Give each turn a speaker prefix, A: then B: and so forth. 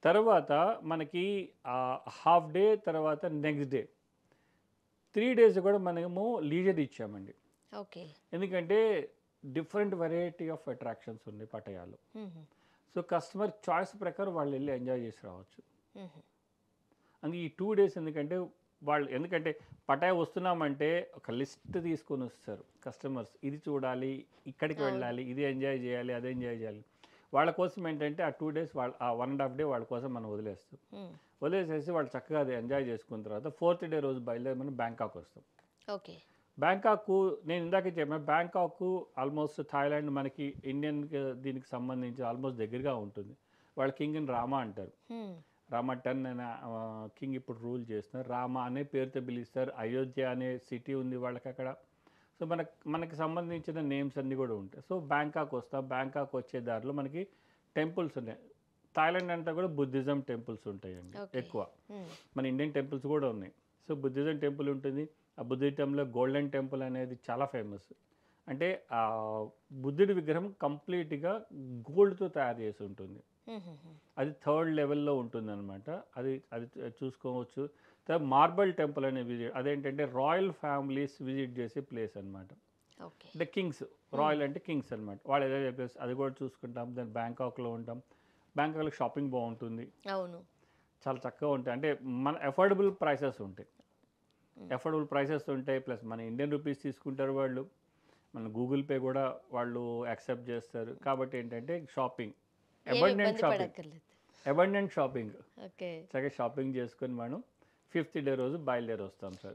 A: తర్వాత మనకి half day తర్వాత నెక్స్ట్ డే 3 డేస్ కూడా మనము లీజర్ ఇచ్చామండి.
B: ఓకే.
A: ఎందుకంటే డిఫరెంట్ వెరైటీ ఆఫ్ అట్రాక్షన్స్ ఉన్నాయి పటాయాలో.
B: హుహు.
A: సో కస్టమర్ చాయిస్ ప్రకారం వాళ్ళు వెళ్ళి ఎంజాయ్ చేసి రావచ్చు.
B: హుహు.
A: అందుకే ఈ 2 డేస్ ఎందుకంటే ఎందుకంటే పటాయా వస్తున్నామంటే ఒక లిస్ట్ తీసుకొని వస్తారు కస్టమర్స్. ఇది చూడాలి, ఇక్కడికి
B: అవును.
A: వెళ్ళాలి, ఇది ఎంజాయ్ చేయాలి, అది ఎంజాయ్ చేయాలి. వాళ్ళ కోసం ఏంటంటే ఆ 2 డేస్ ఆ 1 ½ డే వాళ్ళ కోసం మనం వదిలేస్తాం.
B: హ్మ్.
A: వదిలేసేసి వాళ్ళు చక్కగా అది ఎంజాయ్ చేసుకున్న తర్వాత 4th డే రోజు బయలుదేరి మనం బ్యాంకాక్ వస్తాం.
B: ఓకే.
A: బ్యాంకాక్ నేను ఇందాకే చెప్పాను, బ్యాంకాక్ ఆల్మోస్ట్ థాయిలాండ్ మనకి ఇండియన్ దీనికి సంబంధించి ఆల్మోస్ట్ దగ్గరగా ఉంటుంది. వాళ్ళ కింగ్ ఇన్ రామా అంటారు.
B: హ్మ్.
A: రామా 10 అనే కింగ్ ఇప్పుడు రూల్ చేస్తున్నారు. రామా అనే పేరుతో పిలుస్తారు. అయోధ్య అనే సిటీ ఉంది వాళ్ళకి అక్కడ. సో మనకి సంబంధించిన నేమ్స్ అన్నీ కూడా ఉంటాయి. సో బ్యాంకాక్ వస్తాం. బ్యాంకాక్ వచ్చే దారిలో మనకి టెంపుల్స్ ఉన్నాయి. థాయిలాండ్ అంతా కూడా బుద్ధిజం టెంపుల్స్ ఉంటాయండి
B: ఓకే.
A: ఎక్కువ.
B: హ్మ్.
A: మన ఇండియన్ టెంపుల్స్ కూడా ఉన్నాయి. సో బుద్ధిజం టెంపుల్ ఉంటుంది. ఆ బుద్ధిజంలో గోల్డెన్ టెంపుల్ అనేది చాలా ఫేమస్. అంటే బుద్ధుడి విగ్రహం కంప్లీట్గా గోల్డ్తో తయారు చేసి ఉంటుంది.
B: హుహుహు.
A: అది 3rd లెవెల్‌లో ఉంటుందనమాట. అది అది చూసుకోవచ్చు. తర్వాత మార్బల్ టెంపుల్ అనే అదేంటంటే రాయల్ ఫ్యామిలీస్ విజిట్ చేసే ప్లేస్ అనమాట.
B: ఓకే.
A: అంటే కింగ్స్, రాయల్ అంటే కింగ్స్ అనమాట. వాళ్ళు ఏదో చెప్పేసి అది కూడా చూసుకుంటాం. దెన్ బ్యాంకాక్‌లో ఉంటాం. బ్యాంకాక్‌లో షాపింగ్ బాగుంటుంది.
B: అవును.
A: చాలా చక్కగా ఉంటాయి. అంటే మన అఫోర్డబుల్ ప్రైసెస్ ఉంటాయి.
B: హ్మ్.
A: అఫోర్డబుల్ ప్రైసెస్ ఉంటాయి. ప్లస్ మన ఇండియన్ రూపీస్ తీసుకుంటారు వాళ్ళు. మన గూగుల్ పే కూడా వాళ్ళు యాక్సెప్ట్ చేస్తారు. కాబట్టి ఏంటంటే షాపింగ్,
B: ఏమి
A: అబండెంట్
B: ఇబ్బంది
A: షాపింగ్,
B: పడక్కర్లేదు.
A: Abundant shopping.
B: ఓకే.
A: చక్కగా షాపింగ్ చేసుకొని మనం 5th డే రోజు బయలుదేరి వస్తాం సార్.